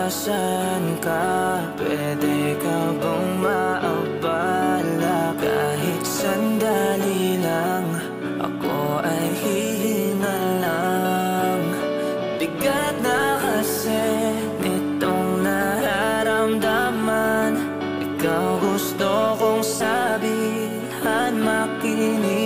Nasaan ka? Pwede ka bang maabala? Kahit sandali lang, ako ay hihina lang. Bigat na kasi nitong nararamdaman. Ikaw gusto kong sabihan, makinig